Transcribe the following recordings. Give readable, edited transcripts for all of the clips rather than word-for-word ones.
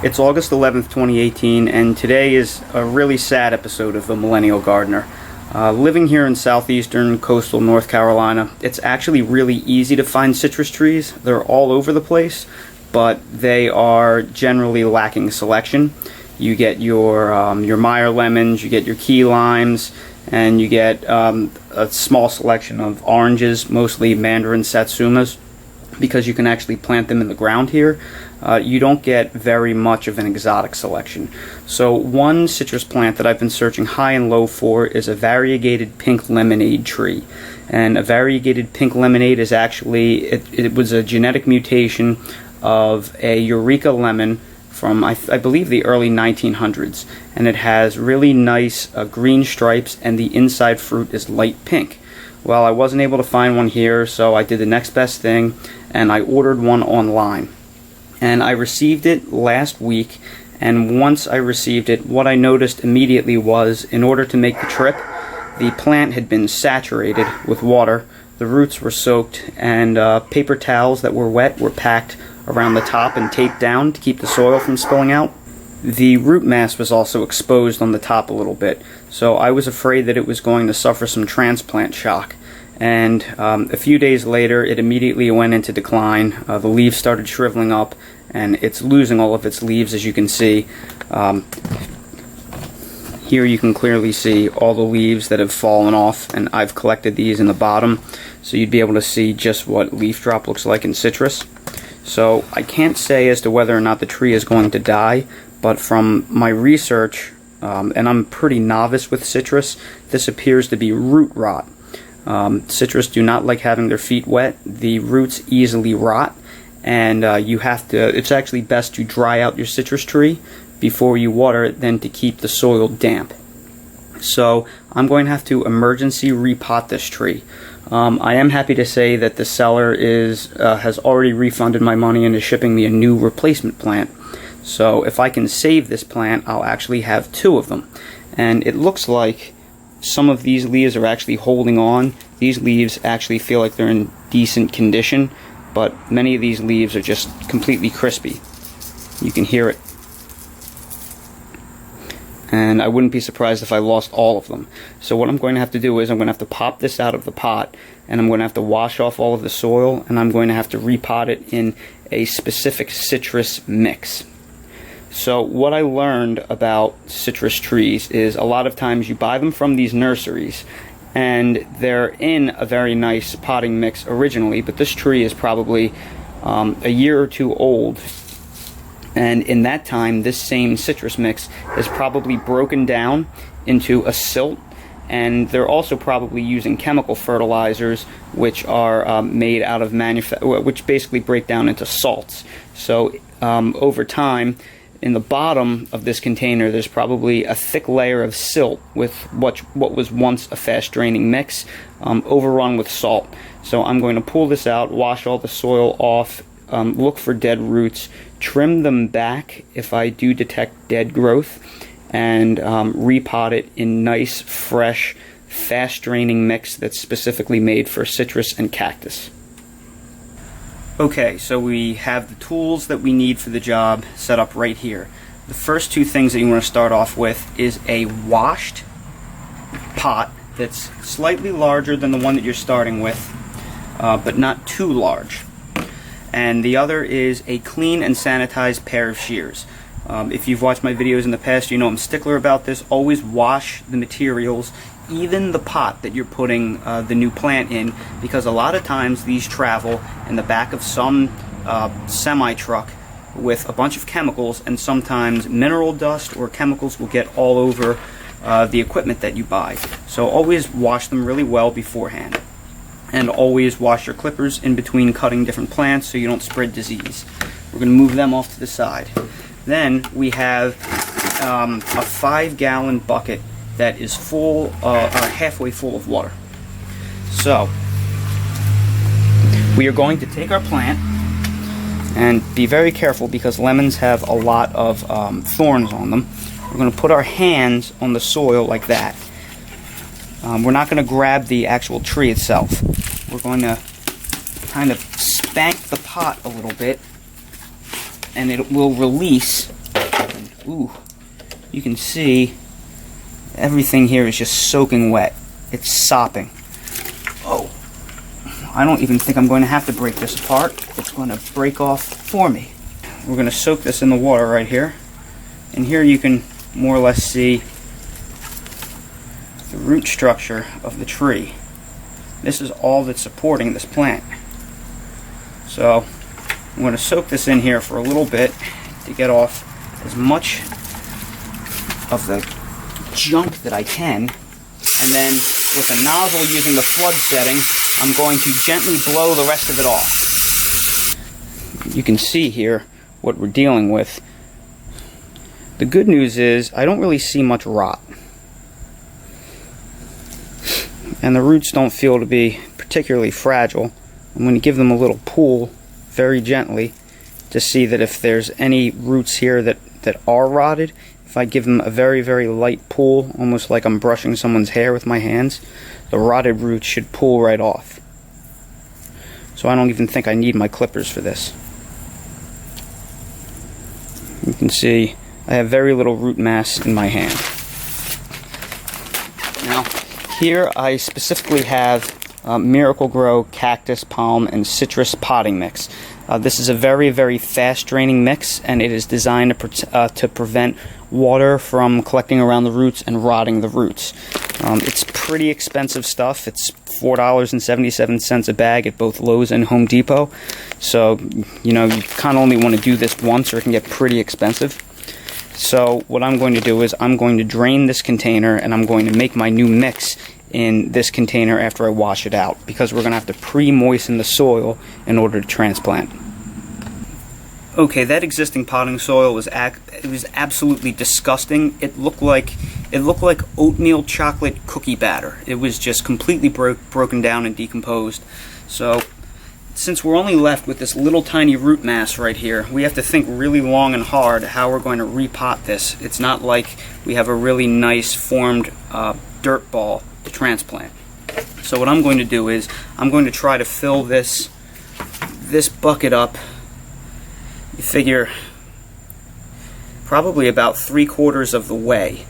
It's August 11th, 2018, and today is a really sad episode of The Millennial Gardener. Living here in southeastern coastal North Carolina, it's actually really easy to find citrus trees. They're all over the place, but they are generally lacking selection. You get your Meyer lemons, you get your key limes, and you get a small selection of oranges, mostly mandarin satsumas, because you can actually plant them in the ground here. You don't get very much of an exotic selection. So one citrus plant that I've been searching high and low for is a variegated pink lemonade tree. And a variegated pink lemonade is actually, it was a genetic mutation of a Eureka lemon from, I believe, the early 1900s. And it has really nice green stripes, and the inside fruit is light pink. Well, I wasn't able to find one here, so I did the next best thing, and I ordered one online. And I received it last week, and once I received it, what I noticed immediately was, in order to make the trip, the plant had been saturated with water, the roots were soaked, and paper towels that were wet were packed around the top and taped down to keep the soil from spilling out. The root mass was also exposed on the top a little bit, so I was afraid that it was going to suffer some transplant shock. And a few days later, it immediately went into decline. The leaves started shriveling up, and it's losing all of its leaves, as you can see. Here you can clearly see all the leaves that have fallen off, and I've collected these in the bottom, so you'd be able to see just what leaf drop looks like in citrus. So I can't say as to whether or not the tree is going to die, but from my research, and I'm pretty novice with citrus, this appears to be root rot. Citrus do not like having their feet wet. The roots easily rot, and it's actually best to dry out your citrus tree before you water it than to keep the soil damp. So I'm going to have to emergency repot this tree. I am happy to say that the seller has already refunded my money and is shipping me a new replacement plant. So if I can save this plant, I'll actually have two of them. And it looks like some of these leaves are actually holding on. These leaves actually feel like they're in decent condition, but many of these leaves are just completely crispy. You can hear it. And I wouldn't be surprised if I lost all of them. So what I'm going to have to do is I'm going to have to pop this out of the pot, and I'm going to have to wash off all of the soil, and I'm going to have to repot it in a specific citrus mix. So what I learned about citrus trees is a lot of times you buy them from these nurseries, and they're in a very nice potting mix originally, but this tree is probably a year or two old. And in that time, this same citrus mix is probably broken down into a silt, and they're also probably using chemical fertilizers, which are made out of which basically break down into salts. So over time, in the bottom of this container, there's probably a thick layer of silt with what was once a fast-draining mix, overrun with salt. So I'm going to pull this out, wash all the soil off, look for dead roots, trim them back if I do detect dead growth, and repot it in nice, fresh, fast-draining mix that's specifically made for citrus and cactus. Okay, so we have the tools that we need for the job set up right here. The first two things that you want to start off with is a washed pot that's slightly larger than the one that you're starting with, but not too large. And the other is a clean and sanitized pair of shears. If you've watched my videos in the past, you know I'm stickler about this. Always wash the materials, even the pot that you're putting the new plant in, because a lot of times these travel in the back of some semi-truck with a bunch of chemicals, and sometimes mineral dust or chemicals will get all over the equipment that you buy. So always wash them really well beforehand. And always wash your clippers in between cutting different plants so you don't spread disease. We're going to move them off to the side. Then we have a 5-gallon bucket that is full, halfway full of water. So we are going to take our plant, and be very careful because lemons have a lot of thorns on them. We're going to put our hands on the soil like that. We're not going to grab the actual tree itself. We're going to kind of spank the pot a little bit, and it will release ooh, you can see everything here is just soaking wet. It's sopping. Oh, I don't even think I'm going to have to break this apart. It's going to break off for me. We're going to soak this in the water right here. And here you can more or less see the root structure of the tree. This is all that's supporting this plant. So I'm going to soak this in here for a little bit to get off as much of the junk that I can. And then with a nozzle using the flood setting, I'm going to gently blow the rest of it off. You can see here what we're dealing with. The good news is I don't really see much rot. And the roots don't feel to be particularly fragile. I'm going to give them a little pull very gently to see that if there's any roots here that are rotted, if I give them a very, very light pull, almost like I'm brushing someone's hair with my hands, the rotted roots should pull right off. So I don't even think I need my clippers for this. You can see I have very little root mass in my hand. Now, here I specifically have Miracle Grow Cactus, Palm, and Citrus potting mix. This is a very, very fast draining mix, and it is designed to prevent water from collecting around the roots and rotting the roots. It's pretty expensive stuff. It's $4.77 a bag at both Lowe's and Home Depot. So, you know, you kind of only want to do this once or it can get pretty expensive. So what I'm going to do is I'm going to drain this container and I'm going to make my new mix in this container after I wash it out, because we're going to have to pre-moisten the soil in order to transplant. Okay, that existing potting soil was absolutely disgusting. It looked like oatmeal chocolate cookie batter. It was just completely broken down and decomposed. So since we're only left with this little tiny root mass right here, we have to think really long and hard how we're going to repot this. It's not like we have a really nice formed dirt ball to transplant. So what I'm going to do is I'm going to try to fill this bucket up. You figure probably about 3/4 of the way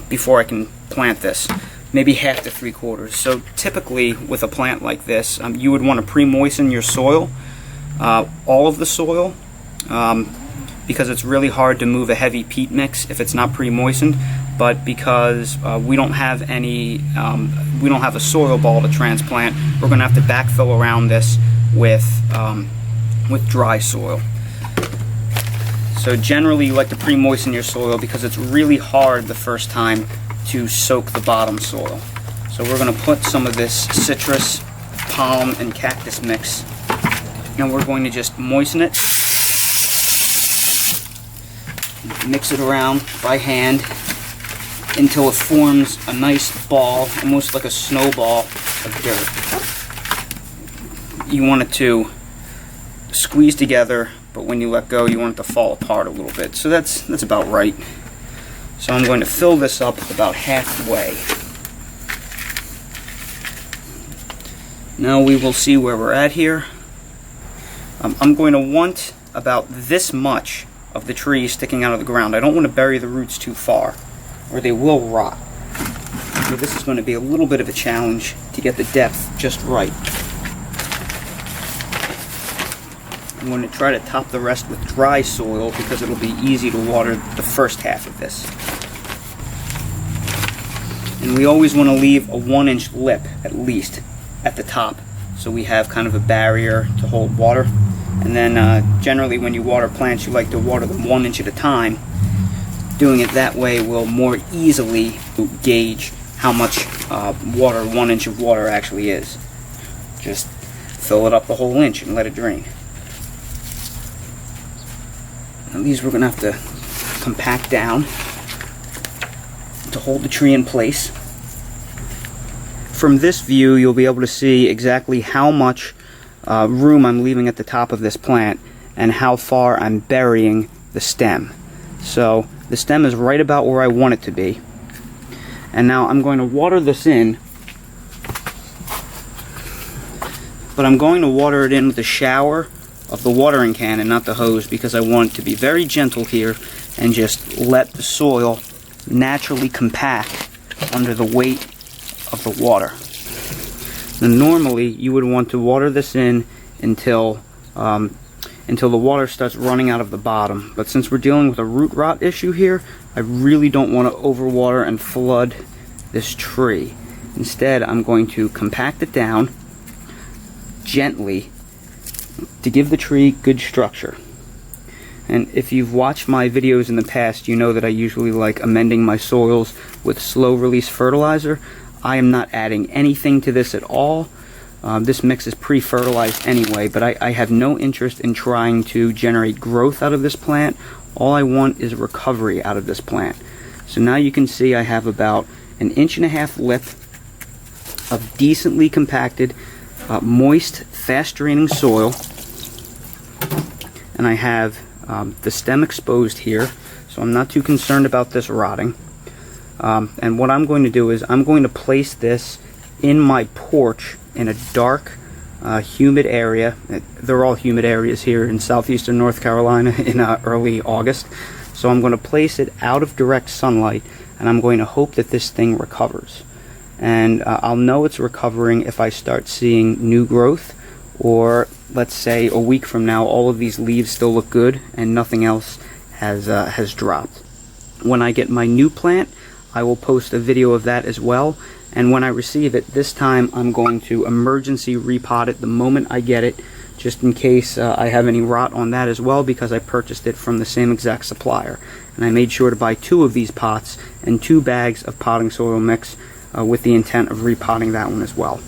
before I can plant this. Maybe half to 3/4. So typically with a plant like this, you would want to pre-moisten your soil, all of the soil, because it's really hard to move a heavy peat mix if it's not pre-moistened. But because we don't have a soil ball to transplant, we're going to have to backfill around this with dry soil. So generally you like to pre-moisten your soil because it's really hard the first time to soak the bottom soil. So we're going to put some of this citrus, palm, and cactus mix, and we're going to just moisten it, mix it around by hand until it forms a nice ball, almost like a snowball of dirt. You want it to squeeze together, but when you let go, you want it to fall apart a little bit. So that's about right. So I'm going to fill this up about halfway. Now we will see where we're at here. I'm going to want about this much of the tree sticking out of the ground. I don't want to bury the roots too far, or they will rot. So this is going to be a little bit of a challenge to get the depth just right. I'm going to try to top the rest with dry soil because it'll be easy to water the first half of this. And we always want to leave a 1-inch lip at least at the top, so we have kind of a barrier to hold water. And then generally when you water plants, you like to water them 1 inch at a time. Doing it that way will more easily gauge how much water 1 inch of water actually is. Just fill it up the whole inch and let it drain. Now these we're going to have to compact down to hold the tree in place. From this view, you'll be able to see exactly how much room I'm leaving at the top of this plant and how far I'm burying the stem. So the stem is right about where I want it to be. And now I'm going to water this in, but I'm going to water it in with a shower of the watering can and not the hose, because I want to be very gentle here and just let the soil naturally compact under the weight of the water. Now, normally you would want to water this in until the water starts running out of the bottom, but since we're dealing with a root rot issue here, I really don't want to overwater and flood this tree. Instead, I'm going to compact it down gently to give the tree good structure. And if you've watched my videos in the past, you know that I usually like amending my soils with slow release fertilizer. I am not adding anything to this at all. This mix is pre-fertilized anyway, but I have no interest in trying to generate growth out of this plant. All I want is recovery out of this plant. So now you can see I have about 1.5 inch lip of decently compacted, moist, fast-draining soil. And I have the stem exposed here, so I'm not too concerned about this rotting. And what I'm going to do is I'm going to place this in my porch in a dark, humid area. They're all humid areas here in southeastern North Carolina in early August. So I'm going to place it out of direct sunlight, and I'm going to hope that this thing recovers. And I'll know it's recovering if I start seeing new growth, or let's say a week from now all of these leaves still look good and nothing else has dropped. When I get my new plant, I will post a video of that as well, and when I receive it, this time I'm going to emergency repot it the moment I get it, just in case I have any rot on that as well, because I purchased it from the same exact supplier. And I made sure to buy 2 of these pots and 2 bags of potting soil mix with the intent of repotting that one as well.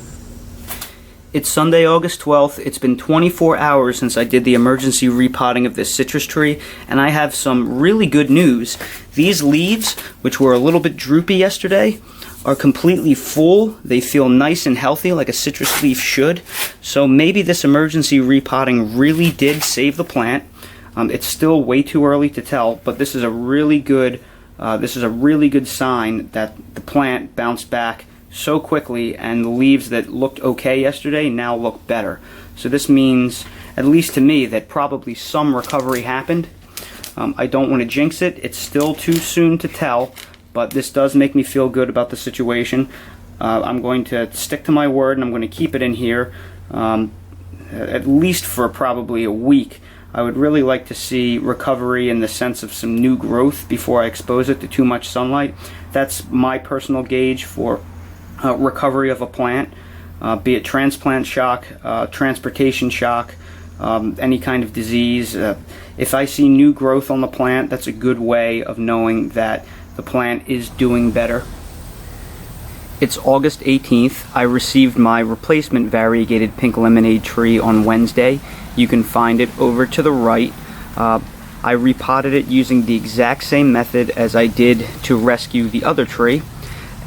It's Sunday, August 12th. It's been 24 hours since I did the emergency repotting of this citrus tree, and I have some really good news. These leaves, which were a little bit droopy yesterday, are completely full. They feel nice and healthy like a citrus leaf should. So maybe this emergency repotting really did save the plant. It's still way too early to tell, but this is a really good sign that the plant bounced back so quickly, and the leaves that looked okay yesterday now look better. So this means, at least to me, that probably some recovery happened. I don't want to jinx it. It's still too soon to tell, but this does make me feel good about the situation. I'm going to stick to my word, and I'm going to keep it in here at least for probably a week. I would really like to see recovery in the sense of some new growth before I expose it to too much sunlight. That's my personal gauge for recovery of a plant, be it transplant shock, transportation shock, any kind of disease. If I see new growth on the plant, that's a good way of knowing that the plant is doing better. It's August 18th. I received my replacement variegated pink lemonade tree on Wednesday. You can find it over to the right. I repotted it using the exact same method as I did to rescue the other tree,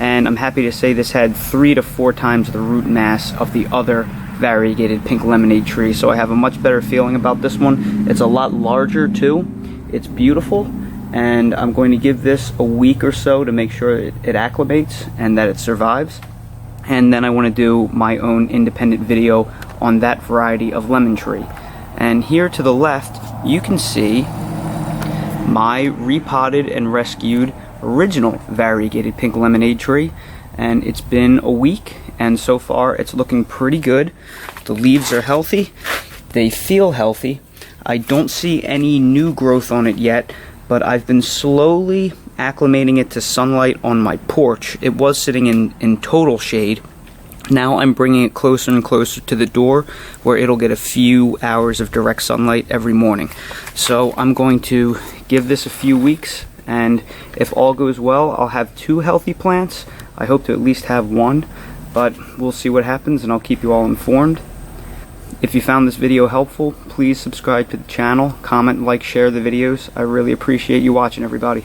and I'm happy to say this had 3 to 4 times the root mass of the other variegated pink lemonade tree, so I have a much better feeling about this one. It's a lot larger too. It's beautiful, and I'm going to give this a week or so to make sure it acclimates and that it survives. And then I want to do my own independent video on that variety of lemon tree. And here to the left, you can see my repotted and rescued original variegated pink lemonade tree, and it's been a week, and so far it's looking pretty good. The leaves are healthy, they feel healthy. I don't see any new growth on it yet, but I've been slowly acclimating it to sunlight on my porch. It was sitting in total shade. Now I'm bringing it closer and closer to the door, where it'll get a few hours of direct sunlight every morning. So I'm going to give this a few weeks, and if all goes well, I'll have 2 healthy plants. I hope to at least have 1, but we'll see what happens, and I'll keep you all informed. If you found this video helpful, please subscribe to the channel, comment, like, share the videos. I really appreciate you watching, everybody.